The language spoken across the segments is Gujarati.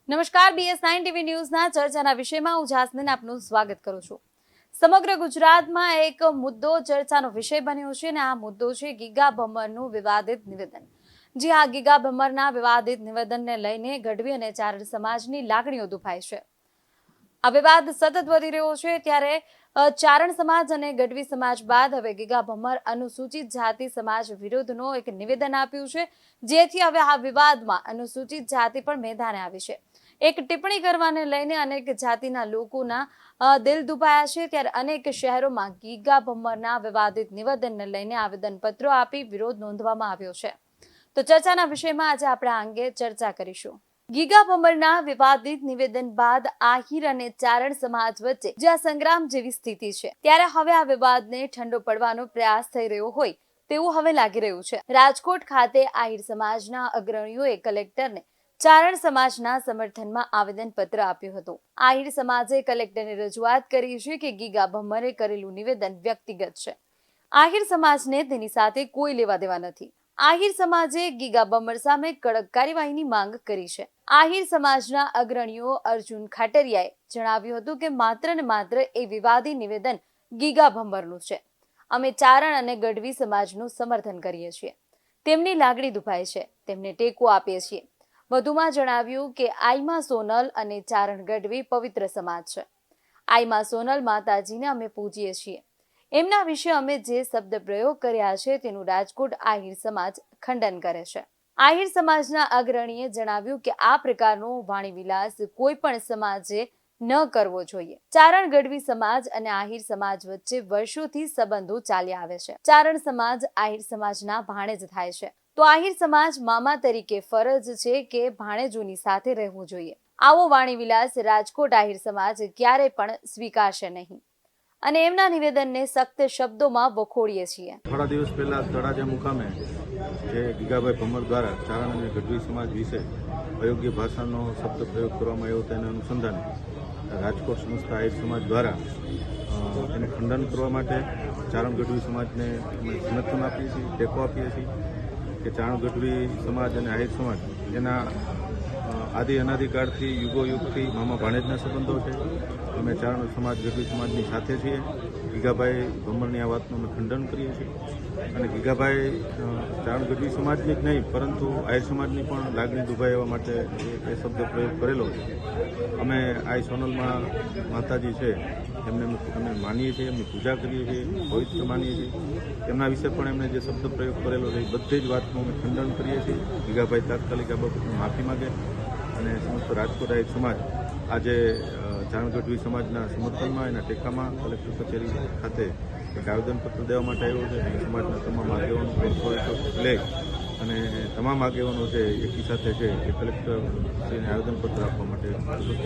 નમસ્કાર, BS9 ટીવી ન્યૂઝના ચર્ચાના વિષયમાં હું જાસ્મીન આપનું સ્વાગત કરું છું। સમગ્ર ગુજરાતમાં એક મુદ્દો ચર્ચાનો વિષય બન્યો છે અને આ મુદ્દો છે ગીગા ભમ્મરનું વિવાદિત નિવેદન। જી હા, ગીગા ભમ્મરના વિવાદિત નિવેદનને લઈને ગઢવી અને ચારણ સમાજની લાગણીઓ દુભાઈ છે। આ વિવાદ સતત વધી રહ્યો છે ત્યારે ચારણ સમાજ અને ગઢવી સમાજ બાદ હવે ગીગા ભમ્મર અનુસૂચિત જાતિ સમાજ વિરુદ્ધનો એક નિવેદન આપ્યું છે, જેથી હવે આ વિવાદમાં અનુસૂચિત જાતિ પણ મેદાને આવી છે। એક ટિપ્પણી કરવાને લઈને અનેક જાતિના લોકોના દિલ દુભાયા છે ત્યારે અનેક શહેરોમાં ગીગા ભમ્મરના વિવાદિત નિવેદનને લઈને આવેદનપત્રો આપી વિરોધ નોંધવામાં આવ્યો છે। તો ચર્ચાના વિષયમાં આજે આપણે આ અંગે ચર્ચા કરીશું। ગીગા ભમ્મરના વિવાદિત નિવેદન બાદ આહિર અને ચારણ સમાજ વચ્ચે જ્યાં સંગ્રામ જેવી સ્થિતિ છે ત્યારે હવે આ વિવાદને ઠંડો પડવાનો પ્રયાસ થઈ રહ્યો હોય તેવું હવે લાગી રહ્યું છે। રાજકોટ ખાતે આહિર સમાજના અગ્રણીઓએ કલેક્ટરને ચારણ સમાજના સમર્થનમાં આવેદનપત્ર આપ્યું હતું। આહિર સમાજે કલેક્ટરને રજૂઆત કરી છે કે ગીગા ભમ્મરે કરેલું નિવેદન વ્યક્તિગત છે। આહિર સમાજને તેની સાથે કોઈ લેવા દેવા નથી। આહિર સમાજે ગીગા ભમ્મર સામે કડક કાર્યવાહીની માંગ કરી છે। આહિર સમાજના અગ્રણીઓ અર્જુન ખાટરિયાએ જણાવ્યું હતું કે માત્ર ને માત્ર એ વિવાદી નિવેદન ગીગા ભમ્મરનું છે। અમે ચારણ અને ગઢવી સમાજનું સમર્થન કરીએ છીએ, તેમની લાગણી દુભાય છે, તેમને ટેકો આપીએ છીએ। વધુમાં જણાવ્યું કે આઈમા સોનલ અને ચારણ ગઢવી પવિત્ર સમાજ છે। આઈમા સોનલ માતાજીને અમે પૂજીએ છીએ। એમના વિશે અમે જે શબ્દ પ્રયોગ કર્યા છે તેનું રાજકોટ આહિર સમાજ ખંડન કરે છે। આહિર સમાજના અગ્રણીએ જણાવ્યું કે આ પ્રકારનો વાણીવિલાસ કોઈ પણ સમાજે ન કરવો જોઈએ। ચારણ ગઢવી સમાજ અને આહિર સમાજ વચ્ચે વર્ષોથી સંબંધો ચાલ્યા આવે છે। ચારણ સમાજ આહિર સમાજના ભાણેજ થાય છે તો આહિર સમાજ મામા તરીકે ફરજ છે કે ભાણેજોની સાથે રહેવું જોઈએ। આવો વાણીવિલાસ રાજકોટ આહિર સમાજ ક્યારે પણ સ્વીકારશે નહીં અને એમના નિવેદનને સખ્ત શબ્દોમાં વખોડીએ છીએ। થોડા દિવસ પહેલા તળાજા મુકામે જે ગીગાભાઈ ભમ્મર દ્વારા ચારણ અને ગઢવી સમાજ વિશે અયોગ્ય ભાષાનો શબ્દ પ્રયોગ કરવામાં આવ્યો તેના અનુસંધાને રાજકોટ સંસ્થા આહિર સમાજ દ્વારા તેને ખંડન કરવા માટે ચારણ ગઢવી સમાજને અમે સમર્થન આપીએ છીએ, ટેકો આપીએ છીએ કે ચારણ ગઢવી સમાજ અને આહિર સમાજ એના આદિ અનાદિકાળથી યુગોયુગથી મામા ભાણેજના સંબંધો છે। અમે ચારણ સમાજ ગઢવી સમાજની સાથે છીએ। ગીગાભાઈ ભમ્મરની આ વાતનું અમે ખંડન કરીએ છીએ અને ગીગાભાઈ ચારણ ગઢવી સમાજની જ નહીં પરંતુ આહિર સમાજની પણ લાગણી દુભાઈ માટે એ શબ્દ પ્રયોગ કરેલો છે। અમે આઈ સોનલમાં માતાજી છે એમને અમે માનીએ છીએ, એમની પૂજા કરીએ છીએ, પવિત્ર માનીએ છીએ। એમના વિશે પણ એમને જે શબ્દ પ્રયોગ કરેલો છે એ બધી જ વાતનું અમે ખંડન કરીએ છીએ। ગીગાભાઈ તાત્કાલિક આ બાબતની માફી માગે અને સમસ્ત રાજકોટ આહિર સમાજ આજે ચારણ ગઢવી સમાજના સમર્થનમાં એના ટેકામાં કલેક્ટર કચેરી ખાતે એક આવેદનપત્ર દેવા માટે આવ્યો છે અને સમાજના તમામ આગેવાનો લે અને તમામ આગેવાનો છે એકી સાથે છે એ કલેક્ટરશ્રીને આવેદનપત્ર આપવા માટે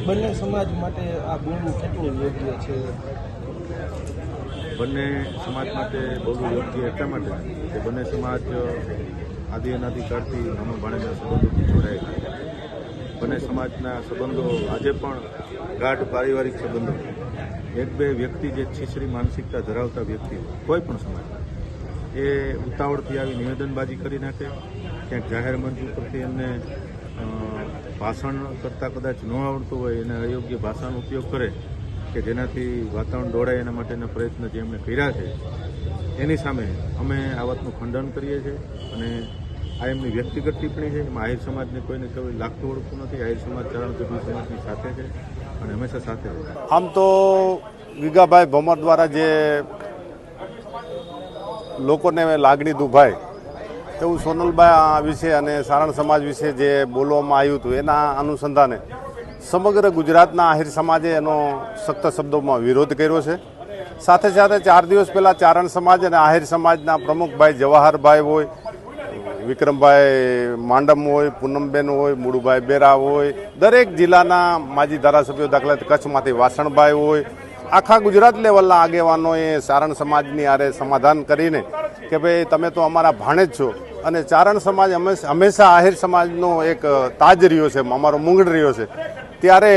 બંને સમાજ માટે આ બોલવું કેટલું યોગ્ય છે? બંને સમાજ માટે બોલવું યોગ્ય એટલા માટે કે બંને સમાજ આદિ અનાદિકાળથી મામા ભાણેજના સંબંધોથી જોડાયેલા છે। બંને સમાજના સંબંધો આજે પણ ગાઢ પારિવારિક સંબંધો, એક બે વ્યક્તિ જે છીછરી માનસિકતા ધરાવતા વ્યક્તિ કોઈ પણ સમાજ એ ઉતાવળથી આવી નિવેદનબાજી કરી નાખે, ક્યાંક જાહેર મંચ ઉપરથી એમને ભાષણ કરતાં કદાચ ન આવડતું હોય એને અયોગ્ય ભાષાનો ઉપયોગ કરે કે જેનાથી વાતાવરણ દોડાય એના માટેના પ્રયત્ન જે એમણે કર્યા છે એની સામે અમે આ વાતનું ખંડન કરીએ છીએ અને આ એમની વ્યક્તિગત ટિપ્પણી છે। એમાં આહિર સમાજને કોઈને કોઈ લાગતું ઓળખતું નથી। આહિર સમાજ ચારણ ગઢવી સમાજની સાથે છે અને હંમેશા સાથે રહે। આમ તો ગીગાભાઈ ભમ્મર દ્વારા જે લોકોને લાગણી દુભાય એવું સોનલભાઈ વિશે અને ચારણ સમાજ વિશે જે બોલવામાં આવ્યું હતું એના અનુસંધાને સમગ્ર ગુજરાતના આહિર સમાજે એનો સખ્ત શબ્દોમાં વિરોધ કર્યો છે। સાથે સાથે 4 દિવસ પહેલાં ચારણ સમાજ અને આહિર સમાજના પ્રમુખભાઈ જવાહરભાઈ હોય, વિક્રમભાઈ માંડમ હોય, પૂનમબેન હોય, મુળુભાઈ બેરા હોય, દરેક જિલ્લાના માજી ધારાસભ્યો દાખલા કચ્છમાંથી વાસણભાઈ હોય, આખા ગુજરાત લેવલના આગેવાનોએ ચારણ સમાજની આરે સમાધાન કરીને કે ભાઈ તમે તો અમારા ભાણેજ છો અને ચારણ સમાજ હંમેશા આહિર સમાજનો એક તાજ રહ્યો છે, અમારો મૂંગડ રહ્યો છે। ત્યારે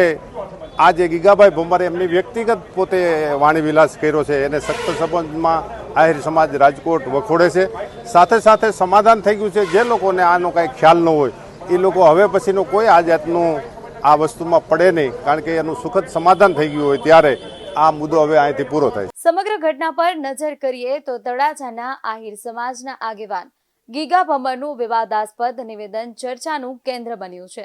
આજે ગીગાભાઈ ભમ્મરે એમની વ્યક્તિગત પોતે વાણીવિલાસ કર્યો છે એને સખ્ત સંબંધમાં આહિર સમાજ રાજકોટ વખોડે છે। સાથે સાથે સમાધાન થઈ ગયું છે। જે લોકોને આનો કાંઈ ખ્યાલ ન હોય એ લોકો હવે પછીનો કોઈ આ જાતનું આ વસ્તુમાં પડે નહીં, કારણ કે એનું સુખદ સમાધાન થઈ ગયું હોય ત્યારે આ મુદ્દો હવે અહીંથી પૂરો થાય. સમગ્ર ઘટના પર નજર કરીએ તો તળાજાના આહિર સમાજના આગેવાન ગીગા ભમ્મરનું વિવાદાસ્પદ નિવેદન ચર્ચાનું કેન્દ્ર બન્યું છે.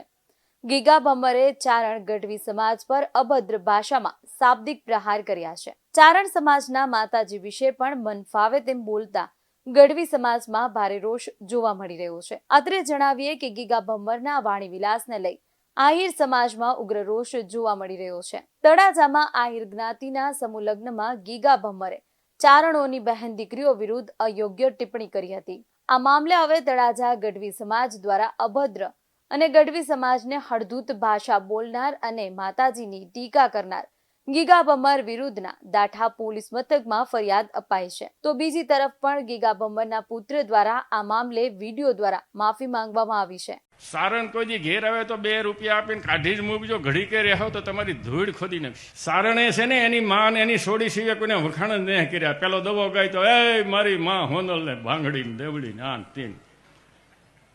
ગીગા ભમ્મરે ચારણ ગઢવી સમાજ પર અભદ્ર ભાષામાં શાબ્દિક પ્રહાર કર્યા છે. ચારણ સમાજના માતાજી વિશે પણ મન ફાવે તેમ બોલતા ગઢવી સમાજમાં ભારે રોષ જોવા મળી રહ્યો છે. અત્રે જણાવીએ કે ગીગા ભમ્મરના વાણી વિલાસને લઈ આહિર સમાજમાં ઉગ્ર રોષ જોવા મળી રહ્યો છે. તળાજામાં આહિર જ્ઞાતિના સમૂહ લગ્નમાં ગીગા ભમ્મરે ચારણોની બહેન દીકરીઓ વિરુદ્ધ અયોગ્ય ટિપ્પણી કરી હતી. આ મામલે હવે તળાજા ગઢવી સમાજ દ્વારા અભદ્ર અને ગઢવી સમાજને હળદૂત ભાષા બોલનાર અને માતાજીની ટીકા કરનાર ગીગા ભમ્મર વિરુદ્ધના દાઠા પોલીસ મથકમાં ફરિયાદ અપાઈ છે. તો બીજી તરફ પણ ગીગા ભમ્મરના પુત્ર દ્વારા આ મામલે વિડીયો દ્વારા માફી માંગવામાં આવી છે. સારણ કોઈ દી ઘેર આવે તો 2 રૂપિયા આપીને કાઢી જ મૂકજો, ઘડી કે રહો તો તમારી ધૂળ ખોદી નાખશે. સારણે છે ને એની માં એની સોડી સિવાય કોઈને વખાણ જ નહીં કર્યા. પેલો દવો ગાય તો એ મારી માં હોનલ ને ભાંગડી ને દેવડી ને આન તીન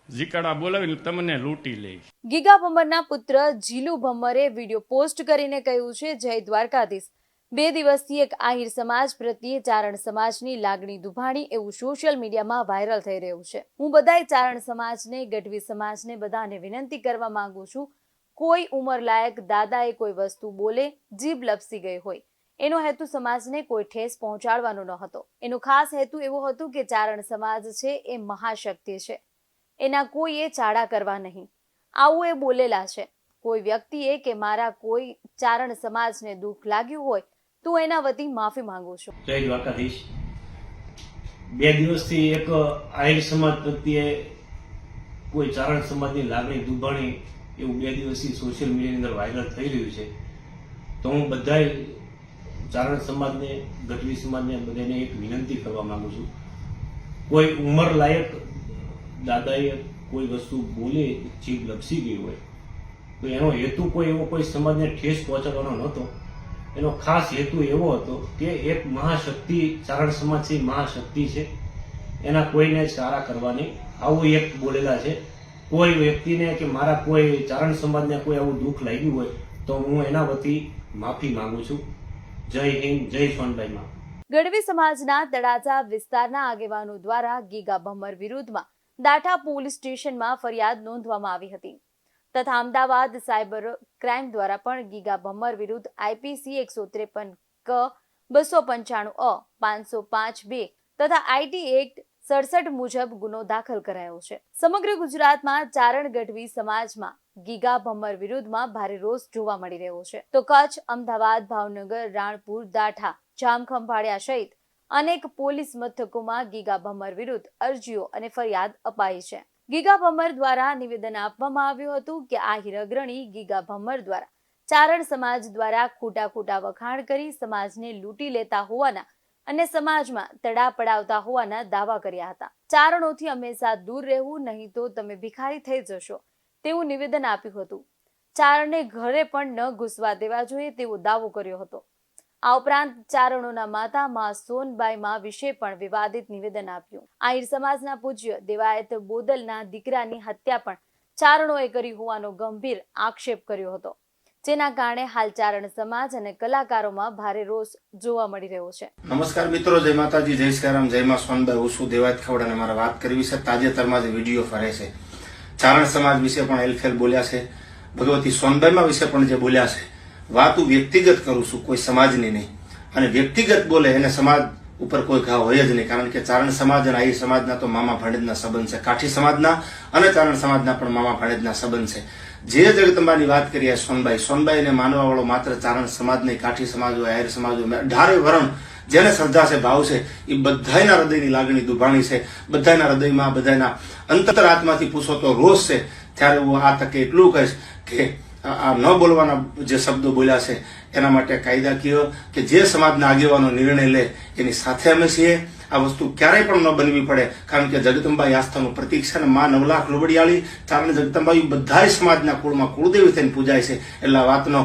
જીકાડા બોલાવીને તમને લૂંટી લે. ગીગા ભમ્મરના પુત્ર જીલુ ભમ્મરે વિડીયો પોસ્ટ કરીને કહ્યું છે, જય દ્વારકાધીશ. 2 દિવસથી એક આહિર સમાજ પ્રત્યે ચારણ સમાજની લાગણી દુભાણી એવું સોશિયલ મીડિયામાં વાયરલ થઈ રહ્યું છે. હું બધાય ચારણ સમાજને, ગઢવી સમાજને બધાને વિનંતી કરવા માંગુ છું, કોઈ ઉંમરલાયક દાદાએ કોઈ વસ્તુ બોલે, જીભ લપસી ગઈ હોય, એનો હેતુ સમાજને કોઈ ઠેસ પહોંચાડવાનો ન હતો. એનો ખાસ હેતુ એવો હતો કે ચારણ સમાજ છે એ મહાશક્તિ છે, એના કોઈએ ચાડા કરવા નહીં, આવું એ બોલેલા છે. કોઈ વ્યક્તિએ કે મારા કોઈ ચારણ સમાજને દુઃખ લાગ્યું હોય તો એના વતી માફી માંગુ છું. જય દ્વારકાધીશ. 2 દિવસથી એક આહિર સમાજ પ્રત્યે કોઈ ચારણ સમાજની લાગણી દુભાણી એવું 2 દિવસથી સોશિયલ મીડિયાની અંદર વાયરલ થઈ રહ્યું છે. તો હું બધાય ચારણ સમાજને, ગઢવી સમાજને બધાને એક વિનંતી કરવા માંગુ છું, કોઈ ઉંમર લાયક દાદાએ કોઈ વસ્તુ બોલે, જીભ લપસી ગઈ હોય તો એનો હેતુ કોઈ એવો કોઈ સમાજને ઠેસ પહોંચાડવાનો નહોતો. એનો ખાસ હેતુ એવો હતો કે એક મહાશક્તિ, ચારણ સમાજ છે મહાશક્તિ છે, એના કોઈને ચારા કરવાની આવું એક બોલેલા છે. કોઈ વ્યક્તિને કે મારા કોઈ ચારણ સમાજને કોઈ આવું દુઃખ લાગ્યું હોય તો હું એના વતી માફી માંગુ છું. જય હિન્દ, જય સોનબાઈ માં. ગઢવી સમાજના તળાજા વિસ્તારના આગેવાનો દ્વારા ગીગા ભમ્મર વિરુદ્ધમાં દાઠા પોલીસ સ્ટેશનમાં ફરિયાદ નોંધવામાં આવી હતી તથા અમદાવાદ સાયબર ક્રાઇમ દ્વારા પણ ગીગા ભમ્મર વિરુદ્ધ આઈપીસી 153 ક 295 અ 505 2 તથા આઈટી એક્ટ 67 મુજબ ગુનો દાખલ કરાયો છે. સમગ્ર ગુજરાતમાં ચારણ ગઢવી સમાજમાં ગીગા ભમ્મર વિરુદ્ધમાં ભારે રોષ જોવા મળી રહ્યો છે. તો કચ્છ, અમદાવાદ, ભાવનગર, રાણપુર, દાઠા, જામખંભાળિયા સહિત અનેક પોલીસ મથકોમાં ગીગા ભમ્મર વિરુદ્ધ અરજીઓ અને ફરિયાદ અપાઈ છે. ગીગા ભમ્મર દ્વારા નિવેદન આપવામાં આવ્યું હતું કે આહિર અગ્રણી ગીગા ભમ્મર દ્વારા ચારણ સમાજ દ્વારા ખોટા વખાણ કરી સમાજને લૂંટી લેતા હોવાના અને સમાજમાં તડા પડાવતા હોવાના દાવા કર્યા હતા. ચારણોથી હંમેશા દૂર રહેવું, નહીં તો તમે ભિખારી થઈ જશો તેવું નિવેદન આપ્યું હતું. ચારણને ઘરે પણ ન ઘૂસવા દેવા જોઈએ તેવો દાવો કર્યો હતો. આ ઉપરાંત ચારણોના માતા માં સોનબાઈ માં વિશે પણ વિવાદિત નિવેદન આપ્યું. આહિર સમાજના પૂજ્ય દેવાયત બોદલના દીકરાની હત્યા પણ ચારણોએ કરી હોવાનો ગંભીર આક્ષેપ કર્યો હતો, જેના કારણે હાલ ચારણ સમાજ અને કલાકારોમાં ભારે રોષ જોવા મળી રહ્યો છે. નમસ્કાર મિત્રો, જય માતાજી, જય શ્રીરામ, જય માં સોનબાઈ. હું છું દેવાયત ખવડ અને મારે વાત કરવી છે તાજેતરમાં જે વિડીયો ફરે છે ચારણ સમાજ વિશે પણ હેલફેલ બોલ્યા છે, ભગવતી સોનબાઈમાં વિશે પણ જે બોલ્યા છે. વાત હું વ્યક્તિગત કરું છું, કોઈ સમાજની નહીં. અને વ્યક્તિગત બોલે એને સમાજ ઉપર કોઈ ઘા હોય જ નહીં, કારણ કે ચારણ સમાજ અને આહિર સમાજના તો મામા ભાણેજના સંબંધ છે. કાઠી સમાજના અને ચારણ સમાજના પણ મામા ભાણેજના સંબંધ છે. જે જગદંબાની વાત કરીએ સોનબાઈને માનવા વાળો માત્ર ચારણ સમાજ નહીં, કાઠી સમાજ હોય, આહિર સમાજ હોય, 18 વરણ જેને શ્રદ્ધા છે, ભાવ છે, એ બધાના હૃદયની લાગણી દુભાણી છે. બધાના હૃદયમાં, બધાના અંતરાત્માથી પૂછો તો રોષ છે. ત્યારે હું આ તકે એટલું કહીશ કે આ ન બોલવાના જે શબ્દો બોલ્યા છે એના માટે કાયદાકીય કે જે સમાજના આગેવાનો નિર્ણય લે એની સાથે અમે છીએ. આ વસ્તુ ક્યારેય પણ ન બનવી પડે, કારણ કે જગદંબાઈ આસ્થાનું પ્રતીક છે અને માં 9 લાખ લોબડિયાળી ચારણ જગદંબાઈ બધાય સમાજના કુળમાં કુળદેવી થઈને પૂજાય છે. એટલે આ વાતનો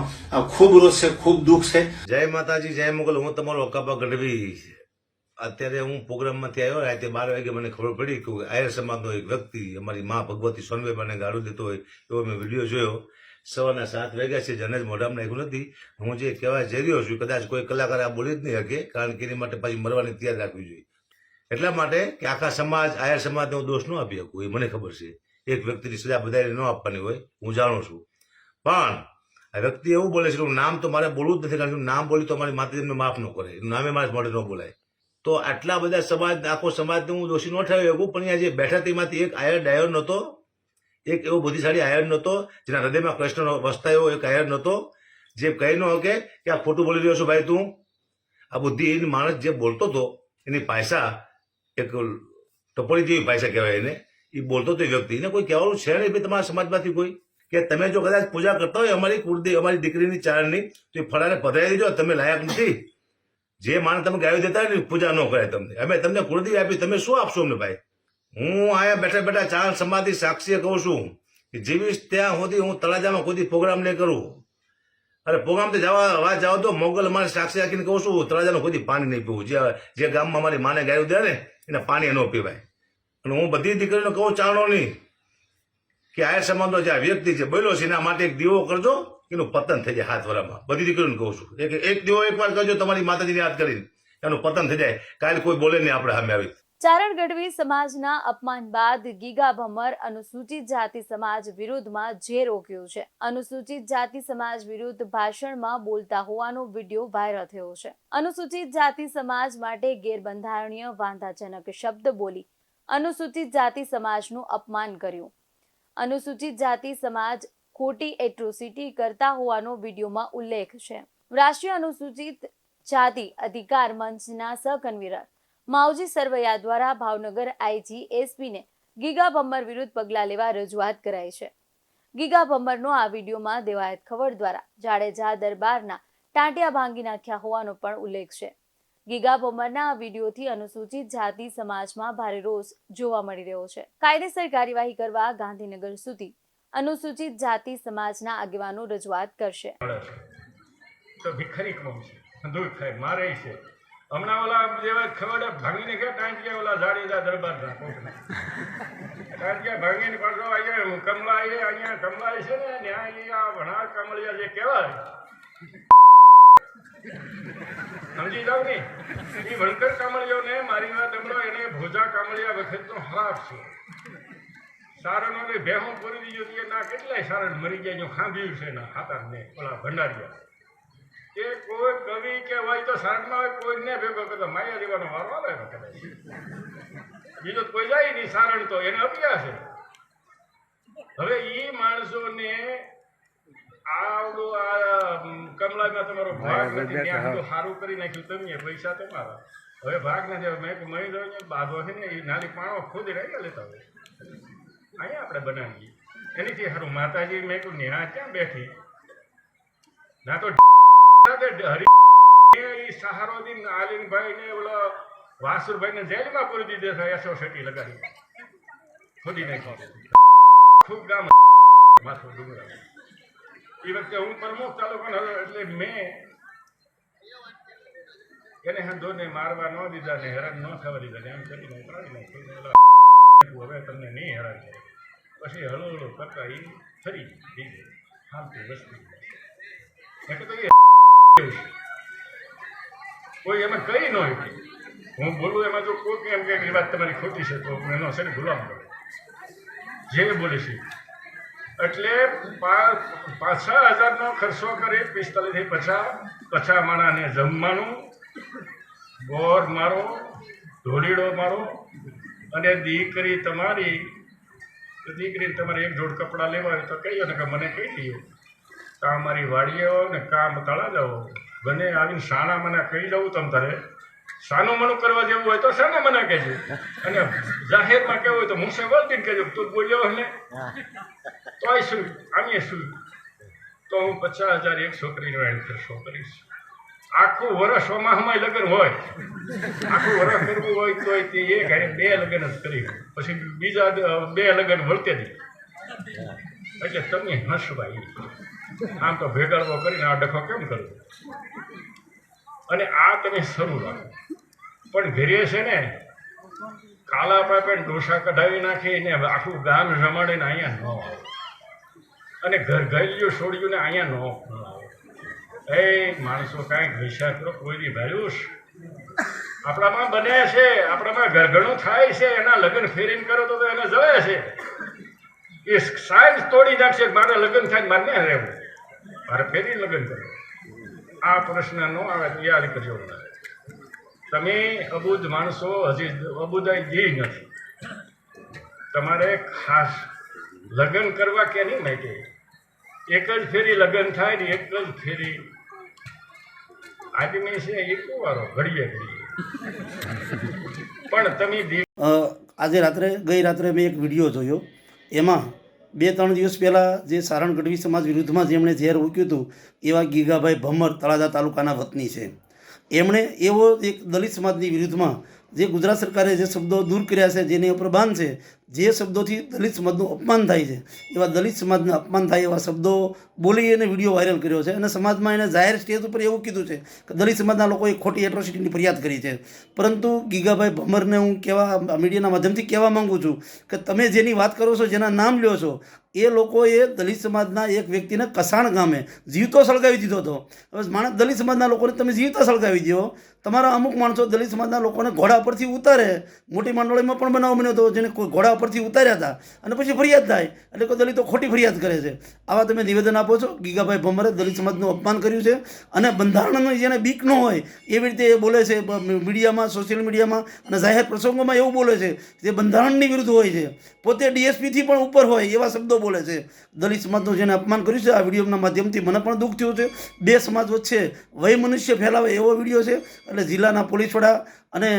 ખૂબ રોષ છે, ખૂબ દુઃખ છે. જય માતાજી, જય મુગલ. હું તમારો અકાબા ગઢવી. અત્યારે હું પ્રોગ્રામમાંથી આવ્યો, રાતે 12 વાગે મને ખબર પડી કે આહિર સમાજનો એક વ્યક્તિ અમારી માં ભગવતી સોનબાઈ મને ગાળું દેતો હોય એવો મેં વિડીયો જોયો. સવારના 7 વાગ્યા છે, જને જ મોઢામાં નાખ્યું નથી. હું જે કહેવા જઈ રહ્યો છું કદાચ કોઈ કલાકાર આ બોલી જ નહીં શકે, કારણ કે એની માટે પાછી મરવાની તૈયાર રાખવી જોઈએ. એટલા માટે કે આખા સમાજ, આયર સમાજને હું દોષ ન આપી શકું, એ મને ખબર છે. એક વ્યક્તિની સજા બધાને ન આપવાની હોય, હું જાણું છું. પણ આ વ્યક્તિ એવું બોલે છે કે નામ તો મારે બોલવું જ નથી, કારણ કે નામ બોલી તો મારી માતાજી એમને માફ ન કરે, એનું નામે મારે મોઢે ન બોલાય. તો આટલા બધા સમાજ, આખો સમાજને હું દોષી ન ઠરાવી શકું. પણ અહીંયા જે બેઠા તેમાંથી એક આયર ડાયર નહોતો, એક એવો બુદ્ધિશાળી આયર નહોતો જેના હૃદયમાં કૃષ્ણ વસતા એવો એક આયર નહોતો, જે કહી ન શકે કે આ ખોટું બોલી રહ્યો છું ભાઈ તું. આ બુદ્ધિહીન માણસ જે બોલતો હતો એની ભાષા એક ટપોરી જેવી ભાષા કહેવાય એને, એ બોલતો હતો એ વ્યક્તિ. એને કોઈ કહેવાનું છે નહીં ભાઈ તમારા સમાજમાંથી કોઈ, કે તમે જો કદાચ પૂજા કરતા હોય અમારી કુળદેવી, અમારી દીકરીની ચારણની, તો એ ફળાને પધરાવી દેજો, તમે લાયક નથી. જે માણસ તમે ગાયો દેતા હોય ને પૂજા ન કરે તમને, અમે તમને કુળદેવી આપી, તમે શું આપશો અમને ભાઈ? હું અહીંયા બેઠા બેઠા ચારણ સમાજની સાક્ષીએ કહું છું કે જીવીશ ત્યાં સુધી હું તળાજામાં કોઈ પ્રોગ્રામ નહીં કરું. અરે પ્રોગ્રામ તો અવાજ જાવ તો મોગલ મારે સાક્ષી રાખીને કહું છું, તળાજાનું કોઈ પાણી નહીં પીવું. જે ગામમાં મારી માને ગાયું દે ને એને પાણી ન પીવાય. અને હું બધી દીકરીને કહું ચારણોની કે આયર સમાજનો જે વ્યક્તિ છે બોલ્યો છે એના માટે એક દીવો કરજો, એનું પતન થઈ જાય હાથ વરામાં. બધી દીકરીઓને કહું છું, એક દીવો એકવાર કરજો તમારી માતાજીને યાદ કરીને, એનું પતન થઈ જાય. કાલે કોઈ બોલે નહીં આપણે સામે આવી. ચારણ ગઢવી સમાજના અપમાન બાદ ગીગા ભમ્મર અનુસૂચિત જાતિ સમાજ વિરુદ્ધમાં ઝેર ઓક્યું છે. અનુસૂચિત જાતિ સમાજ વિરુદ્ધ ભાષણમાં બોલતા હોવાનો વિડીયો વાયરલ થયો છે. અનુસૂચિત જાતિ સમાજ માટે ગેરબંધારણીય વાંધાજનક શબ્દ બોલી અનુસૂચિત જાતિ સમાજનું અપમાન કર્યું. અનુસૂચિત જાતિ સમાજ ખોટી એટ્રોસિટી કરતા હોવાનો વિડીયોમાં ઉલ્લેખ છે. રાષ્ટ્રીય અનુસૂચિત જાતિ અધિકાર મંચના સહકન્વીનર માવજી સરવૈયા દ્વારા ભાવનગર આઈજી એસપીને ગીગા ભમ્મર વિરુદ્ધ પગલાં લેવા રજૂઆત કરાઈ છે. ગીગા ભમ્મરનો આ વિડીયોમાં દેવાયત ખવડ દ્વારા જાડેજા દરબારના ટાંટિયા ભાંગી નાખ્યા હોવાનો પણ ઉલ્લેખ છે. ગીગા ભમ્મરના આ વિડીયોથી અનુસૂચિત જાતિ સમાજમાં ભારે રોષ જોવા મળી રહ્યો છે. કાયદેસર કાર્યવાહી કરવા ગાંધીનગર સુધી અનુસૂચિત જાતિ સમાજના આગેવાનો રજૂઆત કરશે. તો ભિખારી કોમ છે, દૂધ ખાય મારે છે. હમણાં ઓલા જેવા ખવડે ભાંગીને ગયા ટાંટિયા, ઓલા જાડેજા દરબારના કોટના ટાંટિયા ભાંગીને પાછો અહીંયા કમલા અહીંયા કમલા છે ને ત્યાં ભણાર કમલિયા જે કહેવાય સમજી જાવ ને, એ વણકર કામળીઓને મારી વાત હમણો એને ભોજા કામળિયા વખતનો હરાપ છે. સારણોને ભેહું પૂરી દીધું ના કેટલાય સારણ મરી ગયા, ખાંભ્યું છે એના ખાતાને ઓલા ભંડારિયા. એ કોઈ કવિ કે હોય તો સારણમાં હોય, કોઈને ભેગો કરતો માયા દેવાનો વારો આવે કદાચ, બીજો કોઈ જાય નહીં સારણ, તો એને અભ્યાસ છે. હવે એ માણસોને આવડું આ કમલામાં તમારો ભાગ નથી, ત્યાં બધું સારું કરી નાખ્યું તમે, પૈસા તમારા. હવે ભાગ નથી. મેં મળી જાવ બાધો છે ને એ નાની પાણો ખોદી રહ્યા લેતા હોય, અહીંયા આપણે બનાવીએ એનીથી સારું. માતાજી મેં કહ્યું ન્યા ક્યાં બેઠી ના, તો હરી સહારો દીન આલિનભાઈ ને ઓલા વાસુરભાઈ ને જેલમાં પૂરી દીધે છે, એસોસિટી લગાડી ખોદી નાખી. ખૂબ ગામ માથું ડુંગરા. એ વખતે હું પ્રમુખ તાલુકાનો હતો, એટલે મેં એને હંધોને મારવા ન દીધા ને હેરાન ન થવા દીધા ને એમ કરીને ઉતરાવી નાખ્યું. હવે તમને નહીં હેરાન કરે. પછી હળુ હળુ કરતા એ ફરી દીધે હાલતી વસ્તી. કોઈ એમાં કઈ ન હોય, હું બોલું એમાં જો કોઈ એમ કે વાત તમારી ખોટી છે તો એનો છે ને ગુલામ કરે જે બોલે છે. એટલે 5,000 ખર્ચો કરી 45 થી 50 માણાને જમવાનું, બોર મારો, ઢોલીડો મારો, અને દીકરી તમારી એક જોડ કપડાં લેવા હોય તો કહીએ ને કે મને કહી દઈએ, કાં મારી વાડીએ હો ને કાં તળા જાઓ, બને આવીને શાણા મને કહી દઉં તમ તારે. સાનું મનું કરવા જેવું હોય તો શાના મને કહેજો, અને જાહેરમાં કેવું હોય તો મુસે વળતીને કહેજો તું બોલ્યો ને તોય શું આમે શું. તો હું 50,000 એક છોકરીનો એડ ખર્ચો કરીશ. આખું વર્ષ સોમાહમાં લગ્ન હોય, આખું વર્ષ કરવું હોય તો તે એક હારે 2 લગ્ન જ કરી, પછી બીજા 2 લગ્ન વળતે દે. એટલે તમે હસવાઈ આમ તો ભેગાડવો કરીને આ ડખો કેમ કરવો. અને આ તમે શરૂ રાખો, પણ ઘરે છે ને કાલા પાપે ડોસા કઢાવી નાખીને આખું ગામ જમાડીને અહીંયા ન આવે. અને ઘરઘરિયું છોડ્યું ને અહીંયા નો ખવડાવો. એ માણસો કાંઈક વિચાર કરો. કોઈ ભાઈઓ આપણામાં બને છે, આપણામાં ઘરઘણું થાય છે, એના લગ્ન ફેરીને કરો તો એને જવે છે. એ સાયન્સ તોડી નાખશે. મારે લગ્ન થાય મારે નહીં રહેવું, મારે ફેરી લગ્ન કરવું. આ પ્રશ્ન ન આવે તો યાદ કરજો. તમે અબુધ માણસો હજી અબુદાઈ જી નથી. તમારે ખાસ લગ્ન કરવા કે નહીં માટે એક જ ફેરી લગ્ન થાય ને એક જ ફેરી આદમી છે એકલો વારો ઘડીએ ઘડીએ. પણ તમે આજે ગઈ રાત્રે મેં એક વિડીયો જોયો. એમાં 2-3 દિવસ પહેલાં જે સારણ ગઢવી સમાજ વિરુદ્ધમાં જેમણે ઝેર ઉક્યું હતું એવા ગીગાભાઈ ભમર તળાજા તાલુકાના વતની છે. એમણે એવો એક દલિત સમાજની વિરુદ્ધમાં જે ગુજરાત સરકારે જે શબ્દો દૂર કર્યા છે, જેની ઉપર બાન છે, જે શબ્દોથી દલિત સમાજનું અપમાન થાય છે, એવા દલિત સમાજને અપમાન થાય એવા શબ્દો બોલી અને વિડીયો વાયરલ કર્યો છે. અને સમાજમાં એને જાહેર સ્ટેજ ઉપર એવું કીધું છે કે દલિત સમાજના લોકોએ ખોટી એટ્રોસિટીની ફરિયાદ કરી છે. પરંતુ ગીગાભાઈ ભમરને હું મીડિયાના માધ્યમથી કહેવા માગું છું કે તમે જેની વાત કરો છો, જેના નામ લ્યો છો, એ લોકોએ દલિત સમાજના એક વ્યક્તિને કસાણ ગામે જીવતો સળગાવી દીધો હતો. હવે માણસ દલિત સમાજના લોકોને તમે જીવતા સળગાવી દો. તમારા અમુક માણસો દલિત સમાજના લોકોને ઘોડા પરથી ઉતારે. મોટી મંડળીમાં પણ બનાવ બન્યો હતો, જેને કોઈ ઘોડા પરથી ઉતાર્યા હતા અને પછી ફરિયાદ થાય એટલે કોઈ દલિતો ખોટી ફરિયાદ કરે છે. આવા તમે નિવેદન આપો છો. ગીગાભાઈ ભમરે દલિત સમાજનું અપમાન કર્યું છે અને બંધારણનો જેને બીક ન હોય એવી રીતે એ બોલે છે મીડિયામાં, સોશિયલ મીડિયામાં અને જાહેર પ્રસંગોમાં એવું બોલે છે જે બંધારણની વિરુદ્ધ હોય છે. પોતે ડીએસપીથી પણ ઉપર હોય એવા શબ્દો બોલે છે. દલિત સમાજનું જેને અપમાન કર્યું છે આ વિડીયોના માધ્યમથી મને પણ દુઃખ થયું છે. બે સમાજ વચ્ચે વૈમનુષ્ય ફેલાવે એવો વિડીયો છે. એટલે જિલ્લાના પોલીસ વડા અને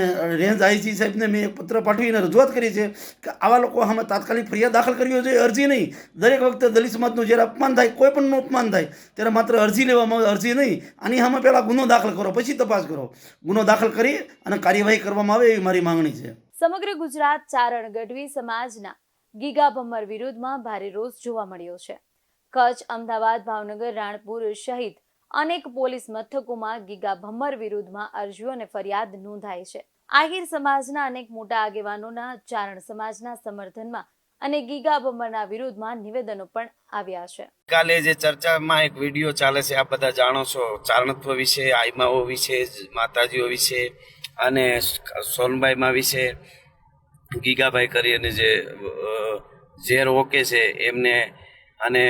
રેન્જ આઈજી સાહેબને મેં એક પત્ર પાઠવીને રજૂઆત કરી છે કે આવા લોકો સામે તાત્કાલિક ફરિયાદ દાખલ કરવી જોઈએ, અરજી નહીં. દરેક વખતે દલિત સમાજનું જ્યારે અપમાન થાય, કોઈ પણનું અપમાન થાય ત્યારે માત્ર અરજી લેવામાં આવે, અરજી નહીં. આની સામે પહેલાં ગુનો દાખલ કરો, પછી તપાસ કરો. ગુનો દાખલ કરી અને કાર્યવાહી કરવામાં આવે એવી મારી માંગણી છે. સમગ્ર ગુજરાત ચારણ ગઢવી સમાજના ગીગા ભમર વિરુદ્ધમાં ભારે રોષ જોવા મળ્યો છે. કચ્છ, અમદાવાદ, ભાવનગર, રાણપુર સહિત અનેક પોલીસ મથકોમાં ગીગા ભમર વિરુદ્ધમાં અરજીઓ અને ફરિયાદ નોંધાઈ છે. આહિર સમાજના અનેક મોટા આગેવાનોના ચારણ સમાજના સમર્થનમાં અને ગીગા ભમરના વિરુદ્ધમાં નિવેદનો પણ આવ્યા છે. કાલે જે ચર્ચામાં એક વિડીયો ચાલે છે, આપ બધા જાણો છો, ચારણત્વ વિશે, આઈમાઓ વિશે, માતાજીઓ વિશે અને સોનબાઈમાં વિશે ગીગાભાઈ કરી અને જે ઝેર ઓકે છે એમને, અને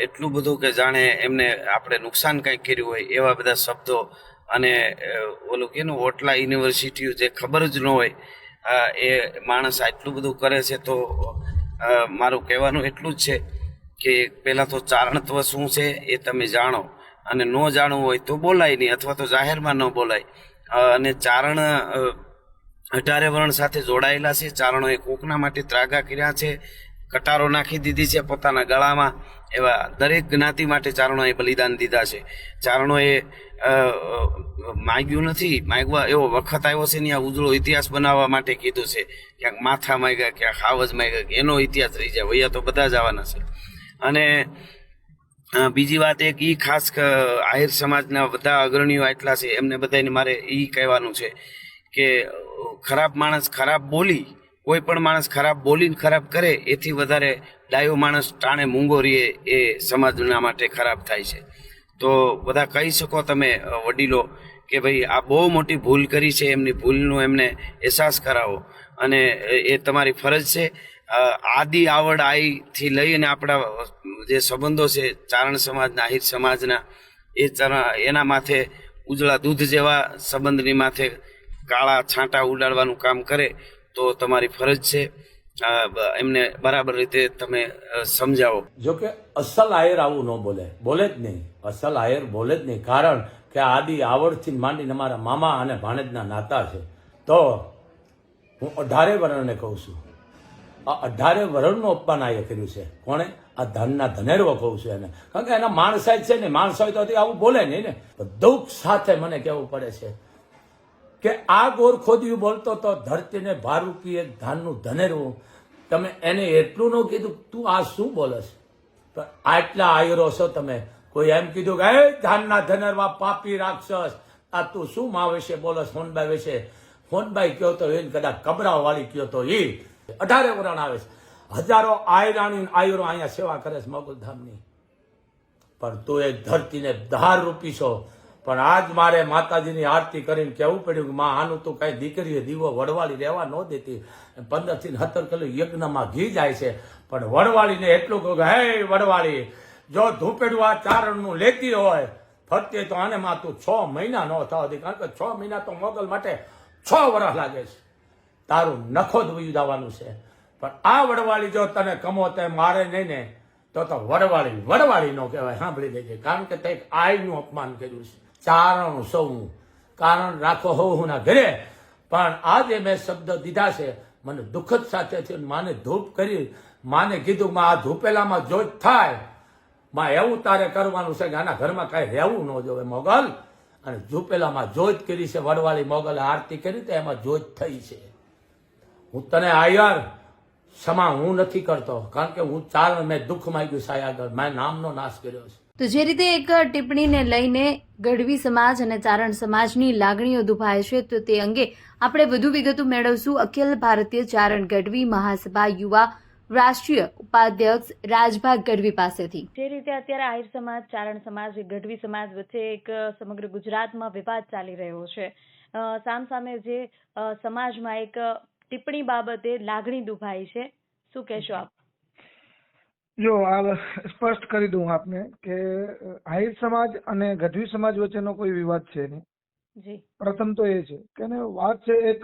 એટલું બધું કે જાણે એમને આપણે નુકસાન કંઈક કર્યું હોય એવા બધા શબ્દો. અને ઓલું કે ઓટલા યુનિવર્સિટીઓ જે ખબર જ ન હોય એ માણસ આટલું બધું કરે છે. તો મારું કહેવાનું એટલું જ છે કે પહેલાં તો ચારણત્વ શું છે એ તમે જાણો, અને ન જાણવું હોય તો બોલાય નહીં, અથવા તો જાહેરમાં ન બોલાય. અને ચારણ 18 વર્ણ સાથે જોડાયેલા છે. ચારણોએ કોકના માટે ત્રાગા કર્યા છે, કટારો નાખી દીધી છે પોતાના ગળામાં. એવા દરેક જ્ઞાતિ માટે ચારણોએ બલિદાન દીધા છે. ચારણોએ માગ્યું નથી, માગવા એવો વખત આવ્યો છે ને આ ઉજળો ઇતિહાસ બનાવવા માટે કીધું છે. ક્યાંક માથા માગ્યા, ક્યાંક હાવજ માગ્યા, એનો ઇતિહાસ રહી જાય. વૈયા તો બધા જ આવવાના છે. અને બીજી વાત એક એ ખાસ આહિર સમાજના બધા અગ્રણીઓ આટલા છે, એમને બધાને મારે એ કહેવાનું છે કે ખરાબ માણસ ખરાબ બોલી, કોઈ પણ માણસ ખરાબ બોલીને ખરાબ કરે એથી વધારે ડાયો માણસ ટાણે મૂંગો રહીએ એ સમાજના માટે ખરાબ થાય છે. તો બધા કહી શકો તમે વડીલો કે ભાઈ આ બહુ મોટી ભૂલ કરી છે, એમની ભૂલનો એમને અહેસાસ કરાવો. અને એ તમારી ફરજ છે. આદિ આવડ આઈથી લઈને આપણા જે સંબંધો છે ચારણ સમાજના, આહિર સમાજના, એના માથે ઉજળા દૂધ જેવા સંબંધની માથે કાળા છાંટા ઉડાડવાનું કામ કરે તો તમારી ફરજ છે એમને બરાબર રીતે તમે સમજાવો. જો કે અસલ આયર આવું ન બોલે જ નહીં. અસલ આયર બોલે જ નહીં, કારણ કે આદિ આવડથી માંડીને અમારા મામા અને ભાણેજના નાતા છે. તો હું 18 વર્ણને કહું છું, આ 18 વર્ણનું અપમાન આયે કર્યું છે. કોણે? આ ધનના ધનેરવો કહું છું એને, કારણ કે એના માણસાઈ છે ને, માણસ હોય તો આવું બોલે નહીં ને. દુઃખ સાથે મને કહેવું પડે છે કે આ ગોર ખોદિયું બોલતો તો ધરતીને ભારૂપીએ ધાનનું ધનેરવું. તમે એને એટલું ન કીધું તું આ શું બોલસ? તો આટલા આયરો છો તમે. કોઈ એમ કીધું કે એ ધાનના ધનેરવા પાપી રાક્ષસ, આ તું શું મા વિશે બોલસ, હોનબાઈ વિશે? હોનબાઈ કયો તો એને કદાચ કબરાવ વાળી કયો તો એ 18 વરણ આવે છે. હજારો આયરાણી આયરો અહીંયા સેવા કરે છે મોગલધામની. પણ તું એક ધરતીને ધાર રૂપી છો. પણ આજ મારે માતાજીની આરતી કરીને કહેવું પડ્યું કે માં આનું તું કઈ દીકરીએ દીવો વડવાળી રહેવા ન દેતી. 15 થી 17 કિલો યજ્ઞમાં ઘી જાય છે, પણ વડવાળીને એટલું કહું કે હે વડવાળી, જો ધૂપેડું આ ચારણનું લેતી હોય ફરતી તો આને માં તું 6 મહિના ન થવા દે, કારણ કે 6 મહિના તો મોગલ માટે 6 વર્ષ લાગે છે. તારું નખો જ વયું જવાનું છે. પણ આ વડવાળી જો તને કમો તે મારે નહીં ને તો વડવાળી નો કહેવાય. સાંભળી લેજે, કારણ કે તે આઈનું અપમાન કર્યું છે. ચારણ સૌ કારણ રાખો હોઉં ના ઘરે, પણ આજે મેં શબ્દ દીધા છે. મને દુઃખદ સાથે છે. માને ધૂપ કરી, માને કીધું માં આ ધૂપેલામાં જોત થાય, માં એવું તારે કરવાનું છે કે આના ઘરમાં કાંઈ રહેવું ન જોવે મોગલ. અને ધૂપેલામાં જોત કરી છે વડવાળી મોગલે આરતી કરી તો એમાં જોત થઈ છે. હું તને આયર ક્ષમા હું નથી કરતો, કારણ કે હું ચારણ મેં દુઃખ માંગ્યું સાય આગળ, મેં નામનો નાશ કર્યો છે. તો જે રીતે એક ટિપ્પણીને લઈને ગઢવી સમાજ અને ચારણ સમાજની લાગણીઓ દુભાય છે, તો તે અંગે આપણે વધુ વિગતો મેળવશું અખિલ ભારતીય ચારણ ગઢવી મહાસભા યુવા રાષ્ટ્રીય ઉપાધ્યક્ષ રાજભા ગઢવી પાસેથી. જે રીતે અત્યારે આહિર સમાજ, ચારણ સમાજ, ગઢવી સમાજ વચ્ચે એક સમગ્ર ગુજરાતમાં વિવાદ ચાલી રહ્યો છે. સામસામે જે સમાજમાં એક ટિપ્પણી બાબતે લાગણી દુભાઈ છે, શું કહેશો આપ? જો આ સ્પષ્ટ કરી દઉં આપને કે આહિર સમાજ અને ગઢવી સમાજ વચ્ચેનો કોઈ વિવાદ છે નહીં. જી. પ્રથમ તો એ છે કે વાત છે એક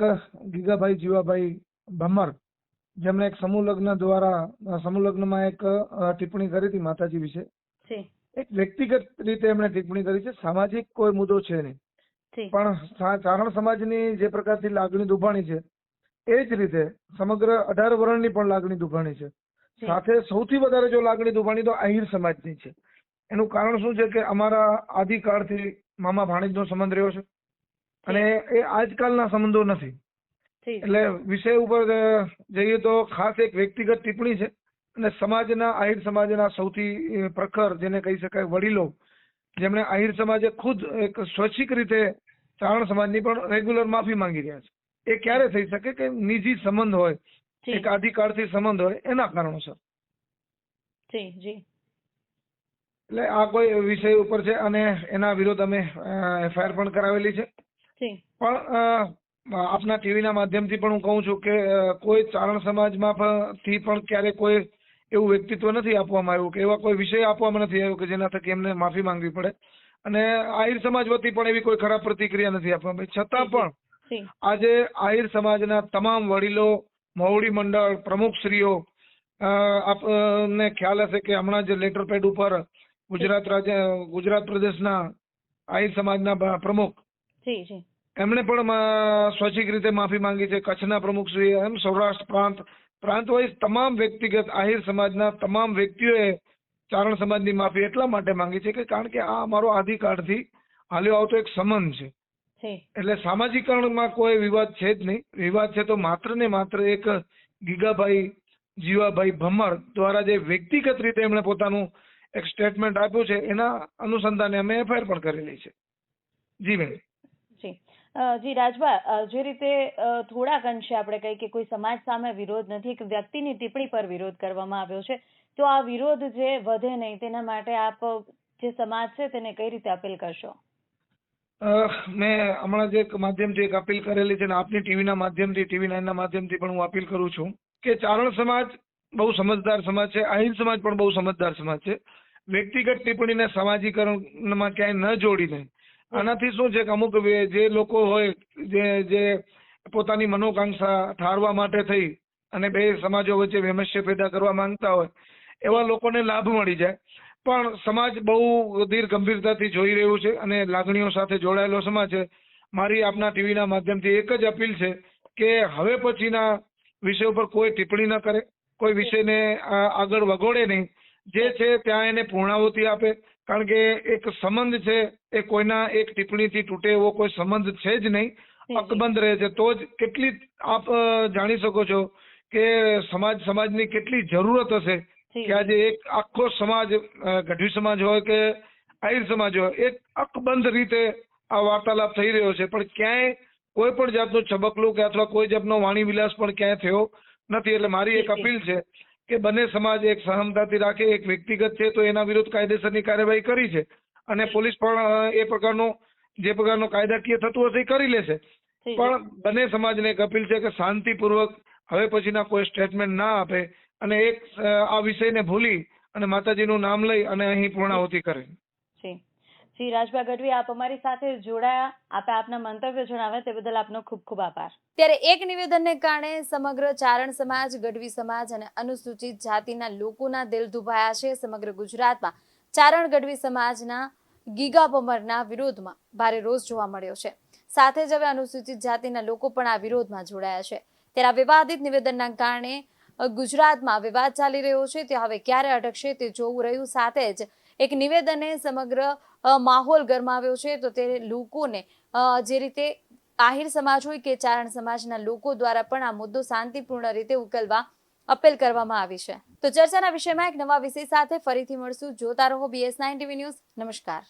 ગીગાભાઈ જીવાભાઈ ભમર, જેમણે એક સમૂહ લગ્નમાં એક ટિપ્પણી કરી હતી માતાજી વિશે. એક વ્યક્તિગત રીતે એમણે ટિપ્પણી કરી છે, સામાજિક કોઈ મુદ્દો છે નહીં. પણ ચારણ સમાજની જે પ્રકારથી લાગણી દુભાણી છે એ જ રીતે સમગ્ર 18 વર્ણની પણ લાગણી દુભાણી છે. સાથે સૌથી વધારે જો લાગણી દુભાણી તો આહિર સમાજની છે. એનું કારણ શું છે કે અમારા આદિકાળથી મામા ભાણેજનો સંબંધ રહ્યો છે અને એ આજકાલના સંબંધો નથી. એટલે વિષય ઉપર જઈએ તો ખાસ એક વ્યક્તિગત ટિપ્પણી છે અને સમાજના, આહિર સમાજના સૌથી પ્રખર જેને કહી શકાય વડીલો, જેમણે આહિર સમાજે ખુદ એક સ્વૈચ્છિક રીતે ચારણ સમાજની પણ રેગ્યુલર માફી માંગી રહ્યા છે. એ ક્યારે થઈ શકે કે નિજી સંબંધ હોય, એક આદિકાળથી સંબંધ હોય, એના કારણોસર. એટલે આ કોઈ વિષય ઉપર છે અને એના વિરોધ અમે FIR પણ કરાવેલી છે. પણ આપના ટીવીના માધ્યમથી પણ હું કહું છું કે કોઈ ચારણ સમાજમાંથી પણ ક્યારે કોઈ એવું વ્યક્તિત્વ નથી આપવામાં આવ્યું કે એવા કોઈ વિષય આપવામાં નથી આવ્યો કે જેના થકી એમને માફી માંગવી પડે. અને આહિર સમાજ વતી પણ એવી કોઈ ખરાબ પ્રતિક્રિયા નથી આપવામાં. છતાં પણ આજે આહિર સમાજના તમામ વડીલો, મોવડી મંડળ, પ્રમુખશ્રીઓ, આપને ખ્યાલ હશે કે હમણાં જ લેટર પેડ ઉપર ગુજરાત પ્રદેશના આહિર સમાજના પ્રમુખ એમણે પણ સ્વૈચ્છિક રીતે માફી માંગી છે. કચ્છના પ્રમુખશ્રી, એમ સૌરાષ્ટ્ર પ્રાંત વાઇઝ તમામ વ્યક્તિગત આહિર સમાજના તમામ વ્યક્તિઓએ ચારણ સમાજની માફી એટલા માટે માંગી છે કે કારણ કે આ અમારો આદિકાળથી હાલ્યો આવતો એક સંબંધ છે. એટલે સામાજિકરણમાં કોઈ વિવાદ છે જ નહીં. વિવાદ છે તો માત્ર ને માત્ર એક ગીગાભાઈ જીવાભાઈ ભમર દ્વારા જે વ્યક્તિગત રીતે એમણે પોતાનું એક સ્ટેટમેન્ટ આપ્યું છે એના અનુસંધાને અમે FIR પણ કરેલી છે. જી બેન. જી રાજભા, જે રીતે થોડાક અંશે આપણે કહીએ કે કોઈ સમાજ સામે વિરોધ નથી, એક વ્યક્તિની ટિપ્પણી પર વિરોધ કરવામાં આવ્યો છે, તો આ વિરોધ જે વધે નહીં તેના માટે આપ જે સમાજ છે તેને કઈ રીતે અપીલ કરશો? મેં હમણાં જે માધ્યમથી એક અપીલ કરેલી છે ને આપની ટીવીના માધ્યમથી, TV9 ના માધ્યમથી પણ હું અપીલ કરું છું કે ચારણ સમાજ બહુ સમજદાર સમાજ છે, આહિર સમાજ પણ બહુ સમજદાર સમાજ છે. વ્યક્તિગત ટિપ્પણીને સામાજિકરણમાં ક્યાંય ન જોડીને આનાથી શું છે કે અમુક જે લોકો હોય જે પોતાની મનોકાંક્ષા ઠારવા માટે થઈ અને બે સમાજો વચ્ચે વૈમનસ્ય પેદા કરવા માંગતા હોય એવા લોકોને લાભ મળી જાય. પણ સમાજ બહુ ધીર ગંભીરતાથી જોઈ રહ્યું છે અને લાગણીઓ સાથે જોડાયેલો સમાજ છે. મારી આપના ટીવીના માધ્યમથી એક જ અપીલ છે કે હવે પછીના વિષય ઉપર કોઈ ટિપ્પણી ન કરે, કોઈ વિષયને આગળ વગોડે નહીં. જે છે ત્યાં એને પૂર્ણાહુતિ આપે, કારણ કે એક સંબંધ છે એ કોઈના એક ટિપ્પણીથી તૂટે એવો કોઈ સંબંધ છે જ નહીં, અકબંધ રહે છે. તો જ કેટલી આપ જાણી શકો છો કે સમાજની કેટલી જરૂરત હશે કે આજે એક આખો સમાજ, ગઢવી સમાજ હોય કે આહિર સમાજ હોય, એક અકબંધ રીતે આ વાર્તાલાપ થઈ રહ્યો છે. પણ ક્યાંય કોઈ પણ જાતનું છબકલું કે અથવા કોઈ જાતનો વાણી વિલાસ પણ ક્યાંય થયો નથી. એટલે મારી એક અપીલ છે કે બંને સમાજ એક સહમતાથી રાખે. એક વ્યક્તિગત છે તો એના વિરુદ્ધ કાયદેસરની કાર્યવાહી કરી છે અને પોલીસ પણ એ પ્રકારનો જે પ્રકારનો કાયદાકીય થતું હશે એ કરી લેશે. પણ બંને સમાજને એક અપીલ છે કે શાંતિપૂર્વક હવે પછીના કોઈ સ્ટેટમેન્ટ ના આપે અને એક આ વિષયને ભૂલી અને માતાજીનું નામ લઈ અને અહીં પૂર્ણાહુતિ કરે. શ્રી રાજભા ગઢવી, આપ અમારી સાથે જોડાયા, આપે આપના મંતવ્ય જણાવ્યા તે બદલ આપનો ખૂબ ખૂબ આભાર. ત્યારે એક નિવેદનને કારણે સમગ્ર ચારણ સમાજ, ગઢવી સમાજ અને અનુસૂચિત જાતિના લોકોના દિલ દુભાયા છે. સમગ્ર ગુજરાતમાં ચારણ ગઢવી સમાજના ગીગા ભમરના વિરોધમાં ભારે રોષ જોવા મળ્યો છે. સાથે જ હવે અનુસૂચિત જાતિના લોકો પણ આ વિરોધમાં જોડાયા છે. ત્યારે આ વિવાદિત નિવેદનના કારણે ગુજરાતમાં વિવાદ ચાલી રહ્યો છે તે હવે ક્યારે અટકશે તે જોવું રહ્યું. સાથે જ એક નિવેદને સમગ્ર માહોલ ગરમાવ્યો છે. તો તે લોકોને જે રીતે આહિર સમાજ હોય કે ચારણ સમાજના લોકો દ્વારા પણ આ મુદ્દો શાંતિપૂર્ણ રીતે ઉકેલવા અપીલ કરવામાં આવી છે. તો ચર્ચાના વિષયમાં એક નવા વિષય સાથે ફરીથી મળશું. જોતા રહો BS9 TV ન્યૂઝ. નમસ્કાર.